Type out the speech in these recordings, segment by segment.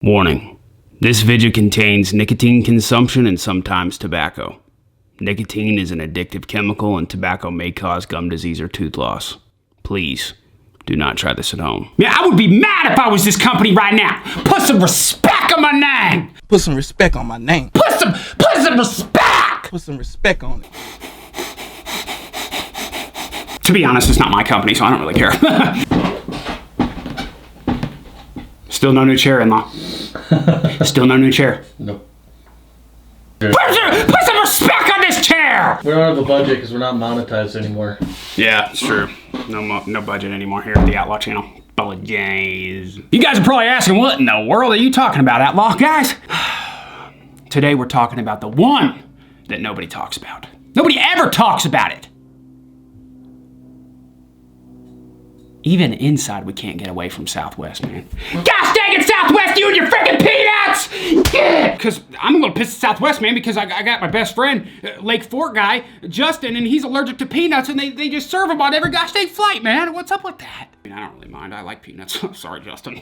Warning. This video contains nicotine consumption and sometimes tobacco. Nicotine is an addictive chemical and tobacco may cause gum disease or tooth loss. Please, do not try this at home. Man, I would be mad if I was this company right now. Put some respect on my name. Put some respect on my name. Put some respect. Put some respect on it. To be honest, it's not my company, so I don't really care. Still no new chair, in-law. Still no new chair. Nope. Put some respect on this chair! We don't have a budget because we're not monetized anymore. Yeah, it's true. No budget anymore here at the Outlaw channel. Apologize. You guys are probably asking, what in the world are you talking about, Outlaw? Guys, today we're talking about the one that nobody talks about. Nobody ever talks about it. Even inside, we can't get away from Southwest, man. Gosh dang it, Southwest, you and your freaking peanuts! Yeah! Because I'm a little pissed at Southwest, man, because I got my best friend, Lake Fort guy, Justin, and he's allergic to peanuts, and they just serve them on every gosh dang flight, man. What's up with that? I mean, I don't really mind. I like peanuts. Sorry, Justin.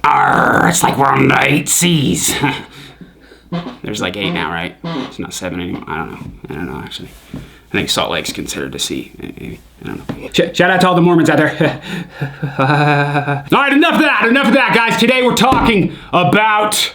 Arr, it's like we're on the 8 seas. There's like 8 now, right? It's not 7 anymore. I don't know, actually. I think Salt Lake's considered a sea. Maybe. I don't know. Shout out to all the Mormons out there. All right, enough of that, guys. Today we're talking about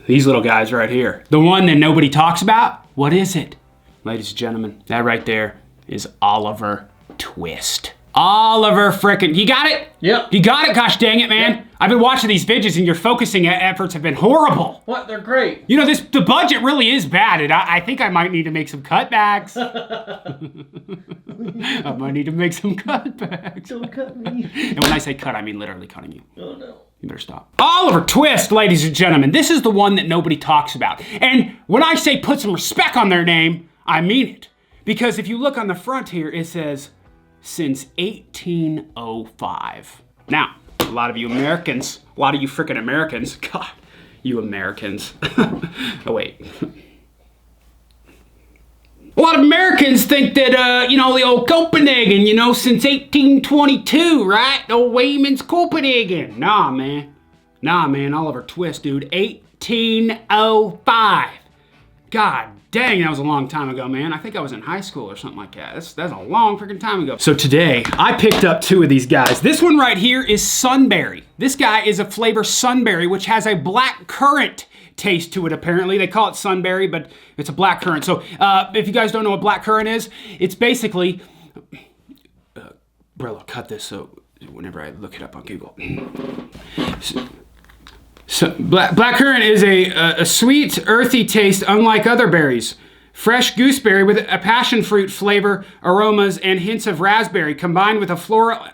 these little guys right here. The one that nobody talks about. What is it? Ladies and gentlemen, that right there is Oliver Twist. Oliver frickin', you got it? Yep. You got it, gosh dang it, man. Yep. I've been watching these videos and your focusing efforts have been horrible. What? They're great. You know, the budget really is bad, and I think I might need to make some cutbacks. I might need to make some cutbacks. Don't cut me. And when I say cut, I mean literally cutting you. Oh, no. You better stop. Oliver Twist, ladies and gentlemen. This is the one that nobody talks about. And when I say put some respect on their name, I mean it. Because if you look on the front here, it says, since 1805. Now, a lot of you Americans, God, you Americans. Oh, wait. A lot of Americans think that, the old Copenhagen, since 1822, right? Old Wayman's Copenhagen. Nah, man, Oliver Twist, dude, 1805. God dang, that was a long time ago, man. I think I was in high school or something like that. That's a long freaking time ago. So today, I picked up 2 of these guys. This one right here is Sunberry. This guy is a flavor Sunberry, which has a black currant taste to it, apparently. They call it Sunberry, but it's a black currant. So if you guys don't know what black currant is, it's basically... Brillo, cut this so whenever I look it up on Google. So black currant is a sweet, earthy taste unlike other berries. Fresh gooseberry with a passion fruit flavor, aromas, and hints of raspberry, combined with a floral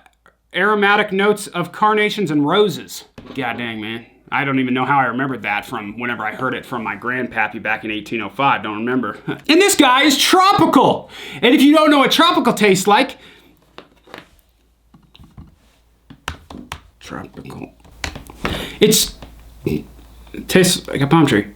aromatic notes of carnations and roses. God dang, man. I don't even know how I remembered that from whenever I heard it from my grandpappy back in 1805. Don't remember. And this guy is tropical. And if you don't know what tropical tastes like... Tropical. It tastes like a palm tree.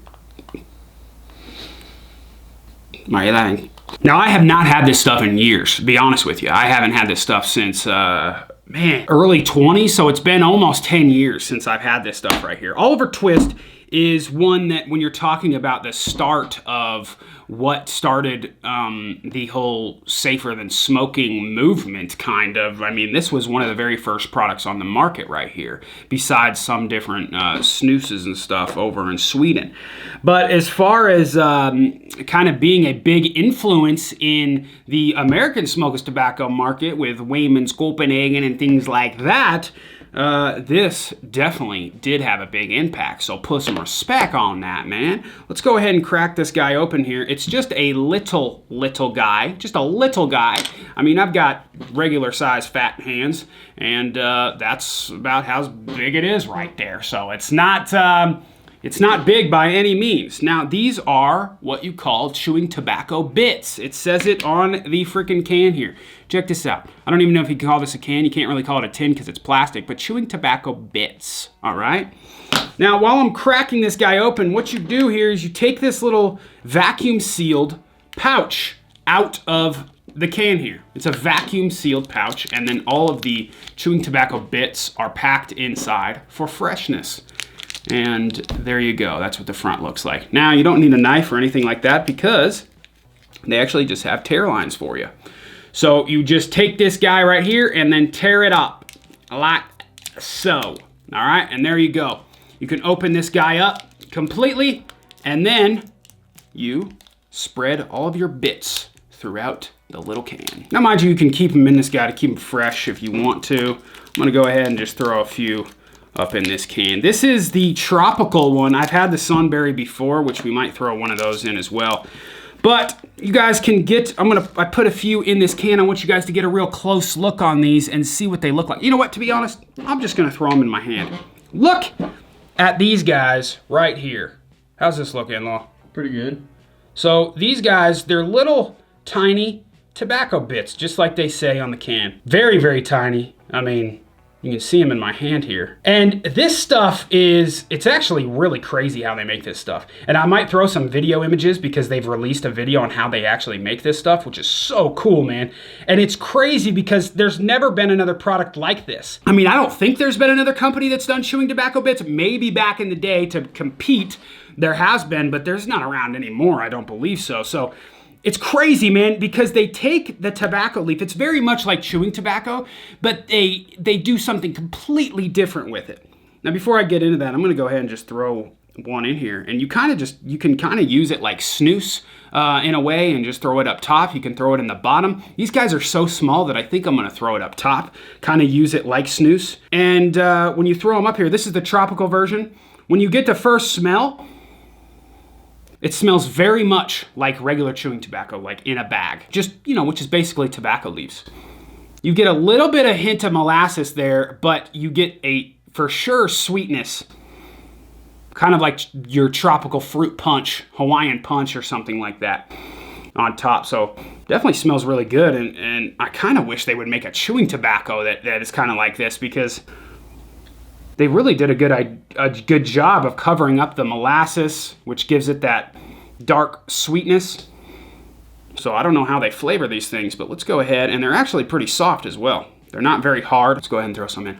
Why are you laughing? Now, I have not had this stuff in years, to be honest with you. I haven't had this stuff since, early 20s, so it's been almost 10 years since I've had this stuff right here. Oliver Twist is one that, when you're talking about the start of what started the whole safer than smoking movement, kind of. I mean, this was one of the very first products on the market right here, besides some different snoozes and stuff over in Sweden. But as far as kind of being a big influence in the American smokeless tobacco market with Wayman's Copenhagen and things like that, this definitely did have a big impact, so put some respect on that, man. Let's go ahead and crack this guy open here. It's just a little guy, just a little guy. I mean, I've got regular size fat hands, and that's about how big it is right there. So it's not big by any means. Now, these are what you call chewing tobacco bits. It says it on the freaking can here. Check this out. I don't even know if you can call this a can. You can't really call it a tin because it's plastic, but chewing tobacco bits, all right? Now, while I'm cracking this guy open, what you do here is you take this little vacuum sealed pouch out of the can here. It's a vacuum sealed pouch, and then all of the chewing tobacco bits are packed inside for freshness. And there you go, that's what the front looks like. Now, you don't need a knife or anything like that because they actually just have tear lines for you. So you just take this guy right here and then tear it up like so. All right, and there you go. You can open this guy up completely, and then you spread all of your bits throughout the little can. Now, mind you can keep them in this guy to keep them fresh if you want to. I'm gonna go ahead and just throw a few up in this can. This is the tropical one. I've had the Sunberry before, which we might throw one of those in as well. But you guys can get, I put a few in this can. I want you guys to get a real close look on these and see what they look like. You know what, to be honest, I'm just gonna throw them in my hand. Look at these guys right here. How's this look, in-law? Pretty good. So these guys, they're little tiny tobacco bits, just like they say on the can. Very, very tiny. I mean, you can see them in my hand here. And this stuff it's actually really crazy how they make this stuff. And I might throw some video images because they've released a video on how they actually make this stuff, which is so cool, man. And it's crazy because there's never been another product like this. I mean, I don't think there's been another company that's done chewing tobacco bits. Maybe back in the day to compete, there has been, but there's not around anymore. I don't believe so. So it's crazy, man, because they take the tobacco leaf. It's very much like chewing tobacco, but they do something completely different with it. Now, before I get into that, I'm gonna go ahead and just throw one in here. And you can kind of use it like snus in a way and just throw it up top. You can throw it in the bottom. These guys are so small that I think I'm gonna throw it up top, kind of use it like snus. And when you throw them up here, this is the tropical version. When you get the first smell, it smells very much like regular chewing tobacco, like in a bag. Just, you know, which is basically tobacco leaves. You get a little bit of hint of molasses there, but you get a, for sure, sweetness. Kind of like your tropical fruit punch, Hawaiian punch or something like that on top. So definitely smells really good. And I kind of wish they would make a chewing tobacco that is kind of like this, because they really did a good job of covering up the molasses, which gives it that dark sweetness. So I don't know how they flavor these things, but let's go ahead. And they're actually pretty soft as well. They're not very hard. Let's go ahead and throw some in.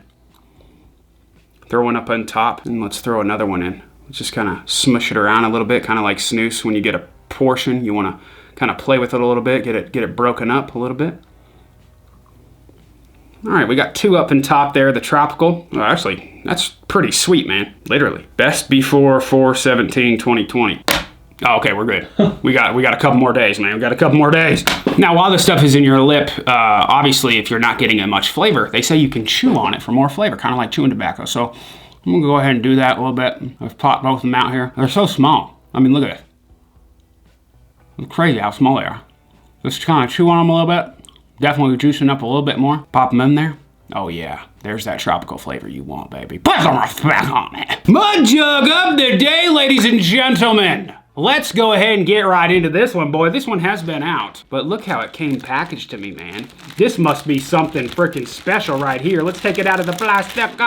Throw one up on top, and let's throw another one in. Let's just kind of smush it around a little bit, kind of like snus. When you get a portion, you want to kind of play with it a little bit, get it broken up a little bit. All right, we got two up in top there, the tropical. Well, actually, that's pretty sweet, man, literally. Best before 4/17/2020. Oh, okay, we're good. We got a couple more days, man. We got a couple more days. Now, while this stuff is in your lip, obviously, if you're not getting as much flavor, they say you can chew on it for more flavor, kind of like chewing tobacco. So I'm gonna go ahead and do that a little bit. Let's pop both of them out here. They're so small. I mean, look at it. It's crazy how small they are. Just kind of chew on them a little bit. Definitely juicing up a little bit more. Pop them in there. Oh yeah, there's that tropical flavor you want, baby. Put some respect on it. Mud jug of the day, ladies and gentlemen. Let's go ahead and get right into this one, boy. This one has been out, but look how it came packaged to me, man. This must be something freaking special right here. Let's take it out of the plastic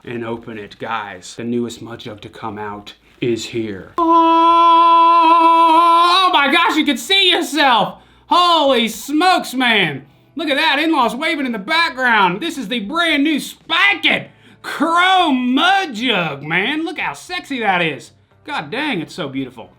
and open it, guys. The newest mud jug to come out is here. Oh my gosh, you can see yourself. Holy smokes, man. Look at that, in-laws waving in the background. This is the brand new spanking chrome mud jug, man. Look how sexy that is. God dang, it's so beautiful.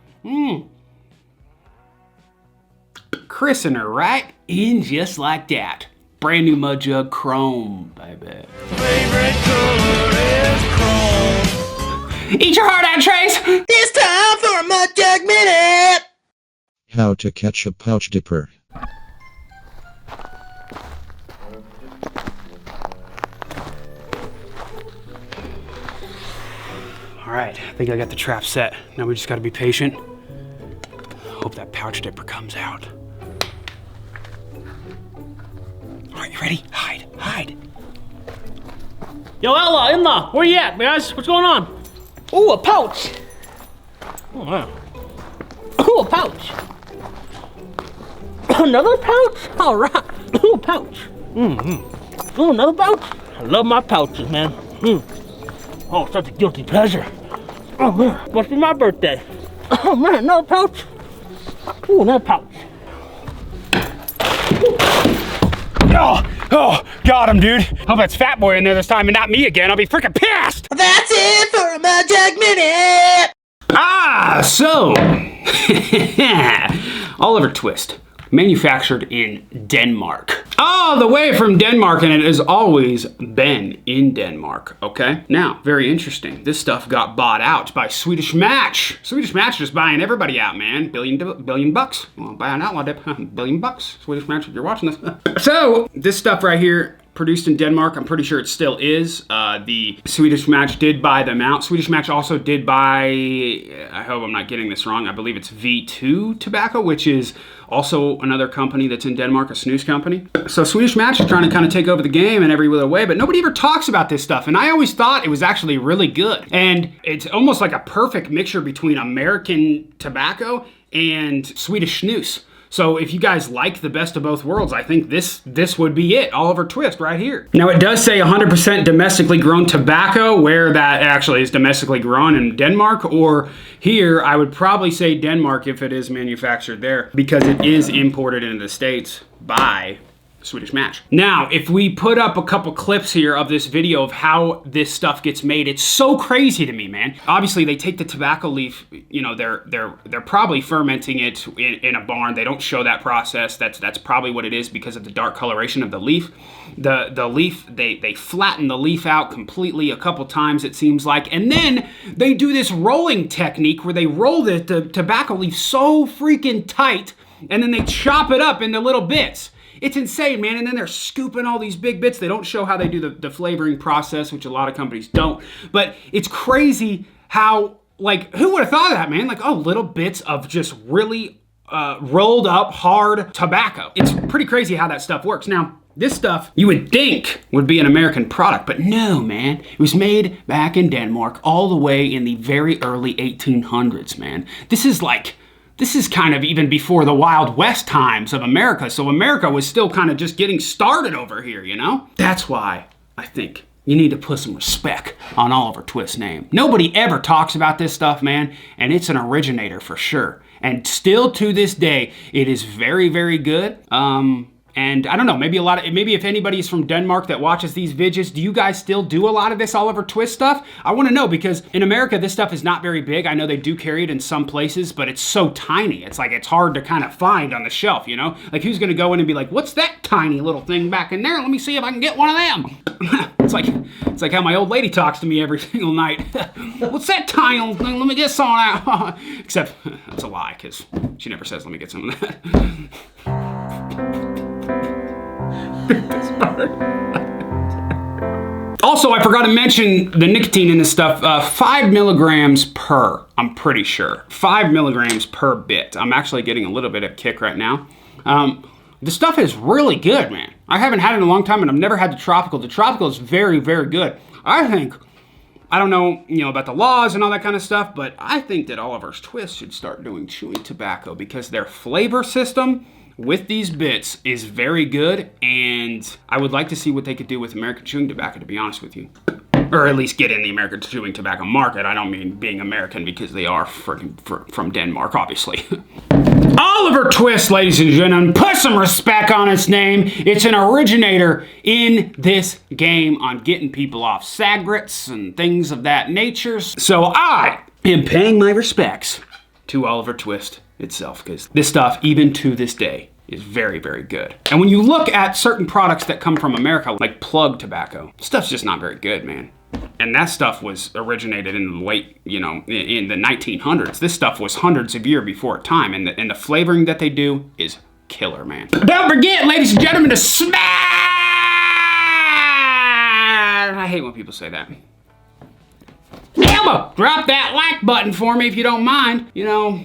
Christener right in just like that. Brand new mud jug chrome, baby. Favorite color is chrome. Eat your heart out, Trace. It's time for a Mud Jug Minute! How to catch a pouch dipper. All right, I think I got the trap set. Now we just gotta be patient. Hope that pouch dipper comes out. All right, you ready? Hide, hide. Yo, in-law, where you at, guys? What's going on? Ooh, a pouch! Oh, wow. Ooh, a pouch. Another pouch? All right. Ooh, a pouch. Mm-hmm. Ooh, another pouch? I love my pouches, man. Oh, such a guilty pleasure. Oh, man, must be my birthday. Oh, man, another pouch. Ooh, another pouch. Ooh, Oh, got him, dude. Hope that's Fat Boy in there this time and not me again. I'll be freaking pissed. That's it for a Mud Jug Minute. So Oliver Twist, manufactured in Denmark. All the way from Denmark, and it has always been in Denmark, okay? Now, very interesting. This stuff got bought out by Swedish Match. Swedish Match is buying everybody out, man. Billion bucks. Well, buy an outlaw dip. $1 billion. Swedish Match, if you're watching this. So, this stuff right here, produced in Denmark. I'm pretty sure it still is. The Swedish Match did buy them out. Swedish Match also did buy, I hope I'm not getting this wrong, I believe it's V2 Tobacco, which is also another company that's in Denmark, a snus company. So Swedish Match is trying to kind of take over the game in every other way, but nobody ever talks about this stuff. And I always thought it was actually really good. And it's almost like a perfect mixture between American tobacco and Swedish snus. So if you guys like the best of both worlds, I think this would be it. Oliver Twist right here. Now it does say 100% domestically grown tobacco, where that actually is domestically grown in Denmark, or here I would probably say Denmark if it is manufactured there, because it is imported into the States by Swedish Match. Now, if we put up a couple clips here of this video of how this stuff gets made, it's so crazy to me, man. Obviously, they take the tobacco leaf, you know, they're probably fermenting it in a barn. They don't show that process. That's probably what it is because of the dark coloration of the leaf. The leaf, they flatten the leaf out completely a couple times, it seems like, and then they do this rolling technique where they roll the tobacco leaf so freaking tight, and then they chop it up into little bits. It's insane, man. And then they're scooping all these big bits. They don't show how they do the flavoring process, which a lot of companies don't. But it's crazy how, like, who would have thought of that, man? Like, oh, little bits of just really rolled up hard tobacco. It's pretty crazy how that stuff works. Now, this stuff you would think would be an American product, but no, man. It was made back in Denmark all the way in the very early 1800s, man. This is kind of even before the Wild West times of America, so America was still kind of just getting started over here, you know? That's why I think you need to put some respect on Oliver Twist's name. Nobody ever talks about this stuff, man, and it's an originator for sure. And still to this day, it is very, very good. And I don't know, maybe if anybody is from Denmark that watches these videos, do you guys still do a lot of this Oliver Twist stuff? I want to know, because in America, this stuff is not very big. I know they do carry it in some places, but it's so tiny. It's like, it's hard to kind of find on the shelf, you know? Like, who's going to go in and be like, what's that tiny little thing back in there? Let me see if I can get one of them. It's like how my old lady talks to me every single night. What's that tiny little thing? Let me get some of that. Except, that's a lie, because she never says, let me get some of that. Also, I forgot to mention the nicotine in this stuff. 5 milligrams per, I'm pretty sure. 5 milligrams per bit. I'm actually getting a little bit of kick right now. The stuff is really good, man. I haven't had it in a long time, and I've never had the tropical. The tropical is very, very good. I don't know, you know, about the laws and all that kind of stuff, but I think that Oliver's Twist should start doing chewing tobacco, because their flavor system with these bits is very good, and I would like to see what they could do with American chewing tobacco, to be honest with you. Or at least get in the American chewing tobacco market. I don't mean being American, because they are from Denmark, obviously. Oliver Twist, ladies and gentlemen, put some respect on its name. It's an originator in this game on getting people off cigarettes and things of that nature. So I am paying my respects to Oliver Twist itself, because this stuff, even to this day, is very, very good. And when you look at certain products that come from America, like plug tobacco, stuff's just not very good, man. And that stuff was originated in the late, you know, in the 1900s. This stuff was hundreds of years before time, and the flavoring that they do is killer, man. Don't forget, ladies and gentlemen, to smash! I hate when people say that. Elbow, drop that like button for me if you don't mind. You know,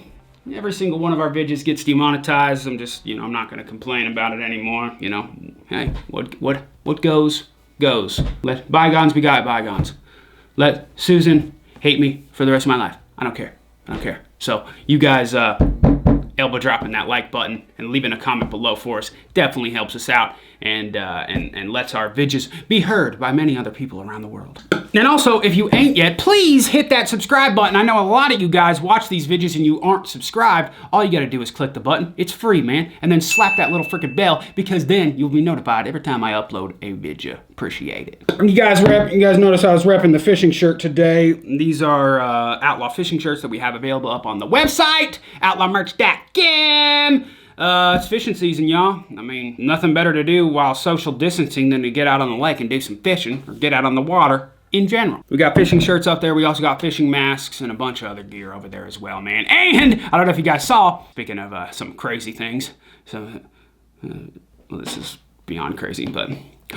every single one of our videos gets demonetized. I'm just, you know, I'm not gonna complain about it anymore. You know, hey, what goes, goes. Let bygones be bygones. Let Susan hate me for the rest of my life. I don't care. I don't care. So you guys elbow dropping that like button and leaving a comment below for us. Definitely helps us out and lets our vidges be heard by many other people around the world. And also, if you ain't yet, please hit that subscribe button. I know a lot of you guys watch these vidges and you aren't subscribed. All you gotta do is click the button. It's free, man. And then slap that little freaking bell, because then you'll be notified every time I upload a video. Appreciate it. You guys notice I was repping the fishing shirt today. These are Outlaw fishing shirts that we have available up on the website, outlawmerch.com. It's fishing season, y'all. I mean, nothing better to do while social distancing than to get out on the lake and do some fishing, or get out on the water in general. We got fishing shirts up there. We also got fishing masks and a bunch of other gear over there as well, man. And I don't know if you guys saw, speaking of some crazy things, so, well, this is beyond crazy, but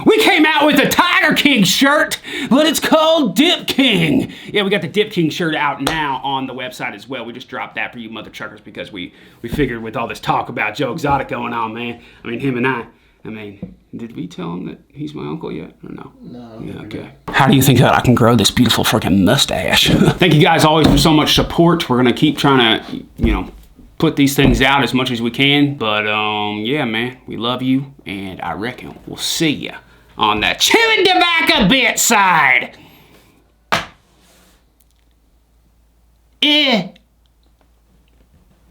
we came out with a Tiger King shirt, but it's called Dip King. Yeah, we got the Dip King shirt out now on the website as well. We just dropped that for you mother truckers because we figured with all this talk about Joe Exotic going on, man. I mean, him and I mean, did we tell him that he's my uncle yet, or no? No. Yeah, okay. How do you think that I can grow this beautiful freaking mustache? Thank you guys always for so much support. We're gonna keep trying to, you know, put these things out as much as we can. But yeah, man, we love you, and I reckon we'll see ya on the chewing tobacco bit side. Is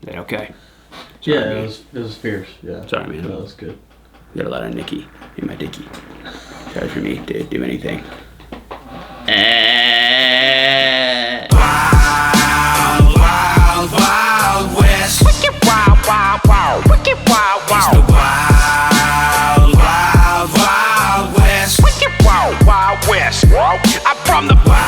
that okay? Sorry, Yeah, man. it was fierce. Yeah. Sorry, man. That was good. Got a lot of Nicky in my dicky. Sorry for me to do anything. Wild, wild, wild west. Wicked wild, wild, wild. Wicked wild, wild. It's the wild, wild, wild west. Wicked wild, wild west. I'm from the wild.